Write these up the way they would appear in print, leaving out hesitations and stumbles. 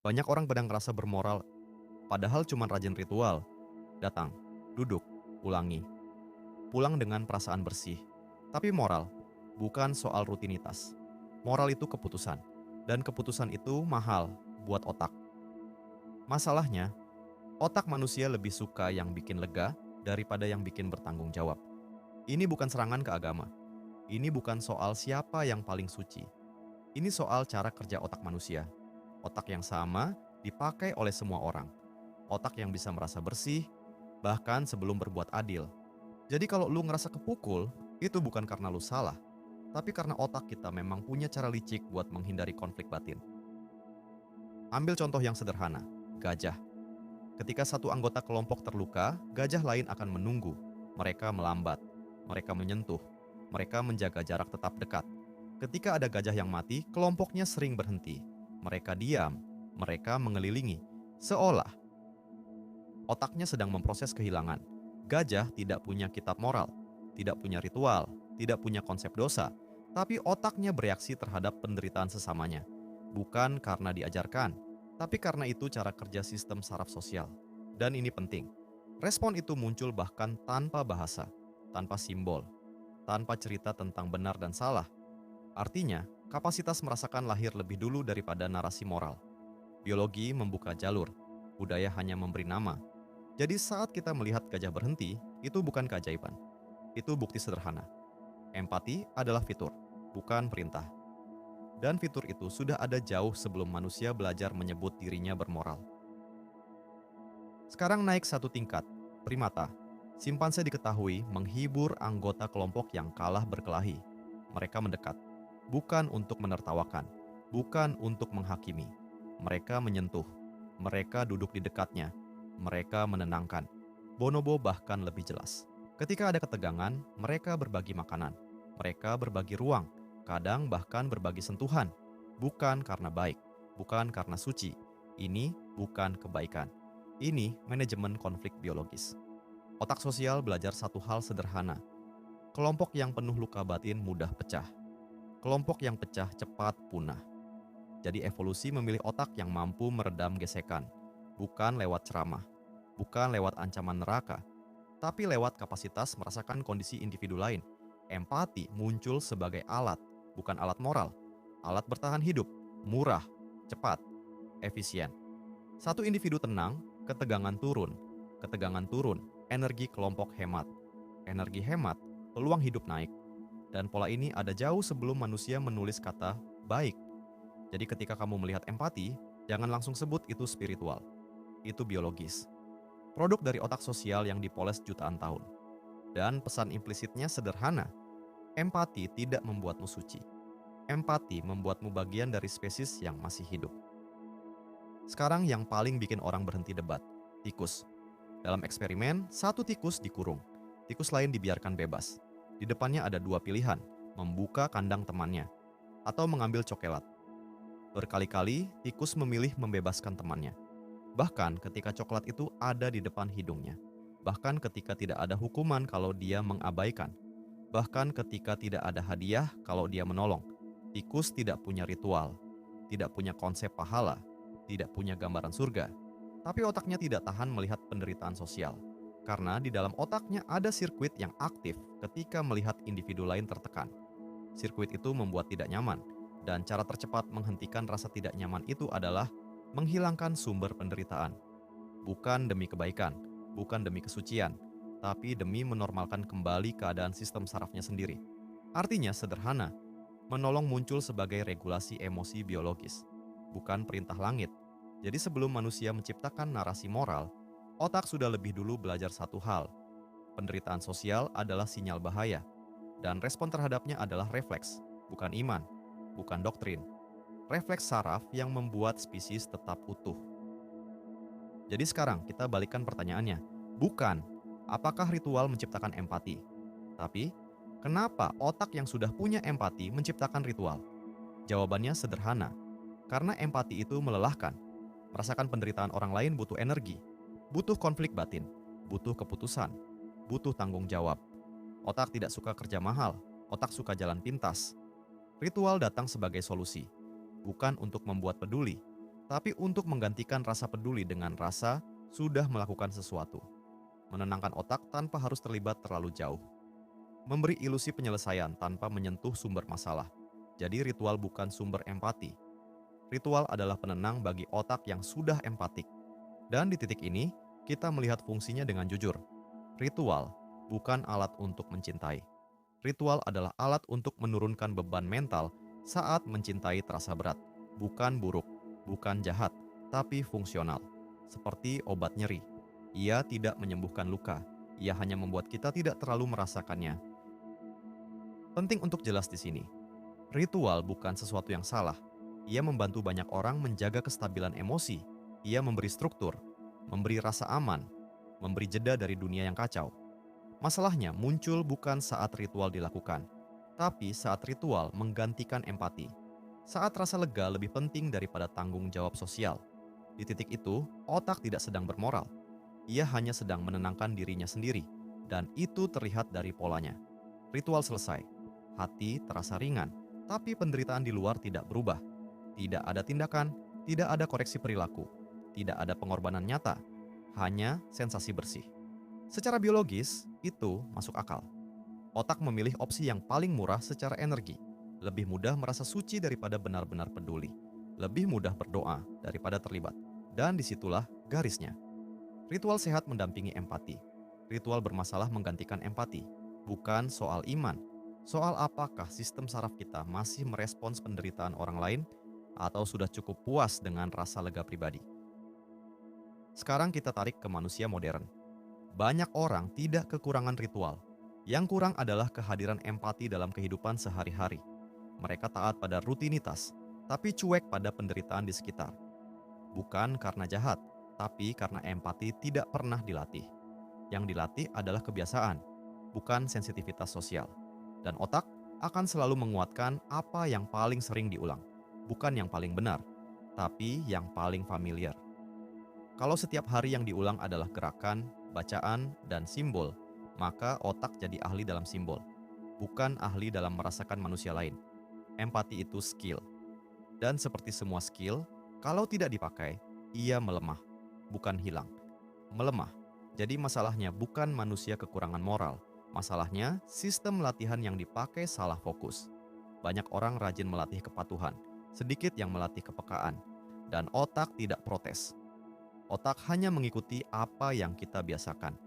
Banyak orang kadang ngerasa bermoral, padahal cuma rajin ritual. Datang, duduk, ulangi. Pulang dengan perasaan bersih. Tapi moral, bukan soal rutinitas. Moral itu keputusan. Dan keputusan itu mahal buat otak. Masalahnya, otak manusia lebih suka yang bikin lega daripada yang bikin bertanggung jawab. Ini bukan serangan ke agama. Ini bukan soal siapa yang paling suci. Ini soal cara kerja otak manusia. Otak yang sama dipakai oleh semua orang. Otak yang bisa merasa bersih, bahkan sebelum berbuat adil. Jadi kalau lu ngerasa kepukul, itu bukan karena lu salah, tapi karena otak kita memang punya cara licik buat menghindari konflik batin. Ambil contoh yang sederhana, gajah. Ketika satu anggota kelompok terluka, gajah lain akan menunggu. Mereka melambat, mereka menyentuh, mereka menjaga jarak tetap dekat. Ketika ada gajah yang mati, kelompoknya sering berhenti. Mereka diam, mereka mengelilingi, seolah otaknya sedang memproses kehilangan. Gajah tidak punya kitab moral, tidak punya ritual, tidak punya konsep dosa, tapi otaknya bereaksi terhadap penderitaan sesamanya. Bukan karena diajarkan, tapi karena itu cara kerja sistem saraf sosial. Dan ini penting. Respon itu muncul bahkan tanpa bahasa, tanpa simbol, tanpa cerita tentang benar dan salah. Artinya, kapasitas merasakan lahir lebih dulu daripada narasi moral. Biologi membuka jalur, budaya hanya memberi nama. Jadi saat kita melihat gajah berhenti, itu bukan keajaiban. Itu bukti sederhana. Empati adalah fitur, bukan perintah. Dan fitur itu sudah ada jauh sebelum manusia belajar menyebut dirinya bermoral. Sekarang naik satu tingkat, primata. Simpanse diketahui menghibur anggota kelompok yang kalah berkelahi. Mereka mendekat, bukan untuk menertawakan, bukan untuk menghakimi. Mereka menyentuh, mereka duduk di dekatnya, mereka menenangkan. Bonobo bahkan lebih jelas. Ketika ada ketegangan, mereka berbagi makanan, mereka berbagi ruang, kadang bahkan berbagi sentuhan. Bukan karena baik, bukan karena suci. Ini bukan kebaikan. Ini manajemen konflik biologis. Otak sosial belajar satu hal sederhana. Kelompok yang penuh luka batin mudah pecah. Kelompok yang pecah cepat punah. Jadi evolusi memilih otak yang mampu meredam gesekan. Bukan lewat ceramah, bukan lewat ancaman neraka, tapi lewat kapasitas merasakan kondisi individu lain. Empati muncul sebagai alat, bukan alat moral. Alat bertahan hidup, murah, cepat, efisien. Satu individu tenang, ketegangan turun. Ketegangan turun, energi kelompok hemat. Energi hemat, peluang hidup naik. Dan pola ini ada jauh sebelum manusia menulis kata baik. Jadi ketika kamu melihat empati, jangan langsung sebut itu spiritual. Itu biologis. Produk dari otak sosial yang dipoles jutaan tahun. Dan pesan implisitnya sederhana. Empati tidak membuatmu suci. Empati membuatmu bagian dari spesies yang masih hidup. Sekarang yang paling bikin orang berhenti debat, tikus. Dalam eksperimen, satu tikus dikurung, tikus lain dibiarkan bebas. Di depannya ada dua pilihan, membuka kandang temannya, atau mengambil cokelat. Berkali-kali, tikus memilih membebaskan temannya. Bahkan ketika coklat itu ada di depan hidungnya. Bahkan ketika tidak ada hukuman kalau dia mengabaikan. Bahkan ketika tidak ada hadiah kalau dia menolong. Tikus tidak punya ritual, tidak punya konsep pahala, tidak punya gambaran surga. Tapi otaknya tidak tahan melihat penderitaan sosial. Karena di dalam otaknya ada sirkuit yang aktif ketika melihat individu lain tertekan. Sirkuit itu membuat tidak nyaman, dan cara tercepat menghentikan rasa tidak nyaman itu adalah menghilangkan sumber penderitaan. Bukan demi kebaikan, bukan demi kesucian, tapi demi menormalkan kembali keadaan sistem sarafnya sendiri. Artinya sederhana, menolong muncul sebagai regulasi emosi biologis, bukan perintah langit. Jadi sebelum manusia menciptakan narasi moral, otak sudah lebih dulu belajar satu hal. Penderitaan sosial adalah sinyal bahaya, dan respon terhadapnya adalah refleks, bukan iman, bukan doktrin. Refleks saraf yang membuat spesies tetap utuh. Jadi sekarang kita balikkan pertanyaannya. Bukan, apakah ritual menciptakan empati? Tapi, kenapa otak yang sudah punya empati menciptakan ritual? Jawabannya sederhana. Karena empati itu melelahkan. Merasakan penderitaan orang lain butuh energi, butuh konflik batin, butuh keputusan, butuh tanggung jawab. Otak tidak suka kerja mahal, otak suka jalan pintas. Ritual datang sebagai solusi, bukan untuk membuat peduli, tapi untuk menggantikan rasa peduli dengan rasa sudah melakukan sesuatu. Menenangkan otak tanpa harus terlibat terlalu jauh. Memberi ilusi penyelesaian tanpa menyentuh sumber masalah. Jadi ritual bukan sumber empati. Ritual adalah penenang bagi otak yang sudah empatik. Dan di titik ini, kita melihat fungsinya dengan jujur. Ritual bukan alat untuk mencintai. Ritual adalah alat untuk menurunkan beban mental saat mencintai terasa berat. Bukan buruk, bukan jahat, tapi fungsional. Seperti obat nyeri. Ia tidak menyembuhkan luka. Ia hanya membuat kita tidak terlalu merasakannya. Penting untuk jelas di sini. Ritual bukan sesuatu yang salah. Ia membantu banyak orang menjaga kestabilan emosi. Ia memberi struktur, memberi rasa aman, memberi jeda dari dunia yang kacau. Masalahnya muncul bukan saat ritual dilakukan, tapi saat ritual menggantikan empati. Saat rasa lega lebih penting daripada tanggung jawab sosial. Di titik itu, otak tidak sedang bermoral. Ia hanya sedang menenangkan dirinya sendiri, dan itu terlihat dari polanya. Ritual selesai, hati terasa ringan, tapi penderitaan di luar tidak berubah. Tidak ada tindakan, tidak ada koreksi perilaku, tidak ada pengorbanan nyata, hanya sensasi bersih. Secara biologis, itu masuk akal. Otak memilih opsi yang paling murah secara energi. Lebih mudah merasa suci daripada benar-benar peduli. Lebih mudah berdoa daripada terlibat. Dan disitulah garisnya. Ritual sehat mendampingi empati. Ritual bermasalah menggantikan empati. Bukan soal iman. Soal apakah sistem saraf kita masih merespons penderitaan orang lain atau sudah cukup puas dengan rasa lega pribadi. Sekarang kita tarik ke manusia modern. Banyak orang tidak kekurangan ritual. Yang kurang adalah kehadiran empati dalam kehidupan sehari-hari. Mereka taat pada rutinitas, tapi cuek pada penderitaan di sekitar. Bukan karena jahat, tapi karena empati tidak pernah dilatih. Yang dilatih adalah kebiasaan, bukan sensitivitas sosial. Dan otak akan selalu menguatkan apa yang paling sering diulang. Bukan yang paling benar, tapi yang paling familiar. Kalau setiap hari yang diulang adalah gerakan, bacaan, dan simbol, maka otak jadi ahli dalam simbol, bukan ahli dalam merasakan manusia lain. Empati itu skill. Dan seperti semua skill, kalau tidak dipakai, ia melemah, bukan hilang. Melemah. Jadi masalahnya bukan manusia kekurangan moral. Masalahnya sistem latihan yang dipakai salah fokus. Banyak orang rajin melatih kepatuhan, sedikit yang melatih kepekaan, dan otak tidak protes. Otak hanya mengikuti apa yang kita biasakan.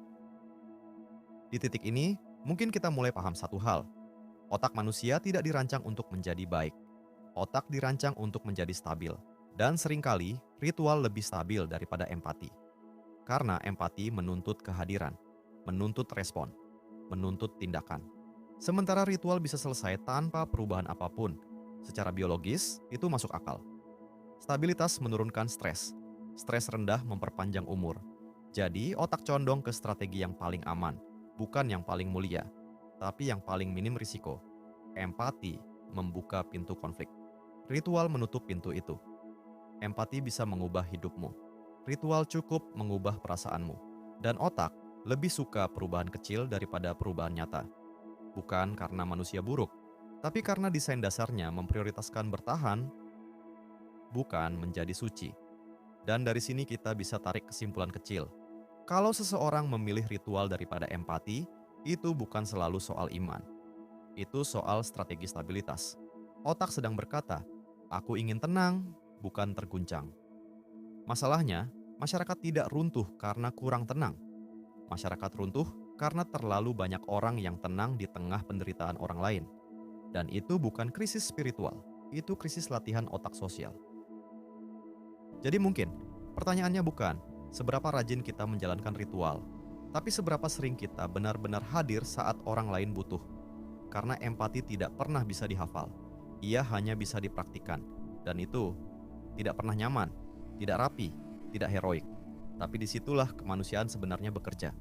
Di titik ini, mungkin kita mulai paham satu hal. Otak manusia tidak dirancang untuk menjadi baik. Otak dirancang untuk menjadi stabil. Dan seringkali, ritual lebih stabil daripada empati. Karena empati menuntut kehadiran, menuntut respon, menuntut tindakan. Sementara ritual bisa selesai tanpa perubahan apapun. Secara biologis, itu masuk akal. Stabilitas menurunkan stres. Stres rendah memperpanjang umur. Jadi, otak condong ke strategi yang paling aman, bukan yang paling mulia, tapi yang paling minim risiko. Empati membuka pintu konflik. Ritual menutup pintu itu. Empati bisa mengubah hidupmu. Ritual cukup mengubah perasaanmu. Dan otak lebih suka perubahan kecil daripada perubahan nyata. Bukan karena manusia buruk, tapi karena desain dasarnya memprioritaskan bertahan, bukan menjadi suci. Dan dari sini kita bisa tarik kesimpulan kecil. Kalau seseorang memilih ritual daripada empati, itu bukan selalu soal iman. Itu soal strategi stabilitas. Otak sedang berkata, aku ingin tenang, bukan terguncang. Masalahnya, masyarakat tidak runtuh karena kurang tenang. Masyarakat runtuh karena terlalu banyak orang yang tenang di tengah penderitaan orang lain. Dan itu bukan krisis spiritual, itu krisis latihan otak sosial. Jadi mungkin, pertanyaannya bukan seberapa rajin kita menjalankan ritual, tapi seberapa sering kita benar-benar hadir saat orang lain butuh. Karena empati tidak pernah bisa dihafal, ia hanya bisa dipraktikkan. Dan itu tidak pernah nyaman, tidak rapi, tidak heroik. Tapi disitulah kemanusiaan sebenarnya bekerja.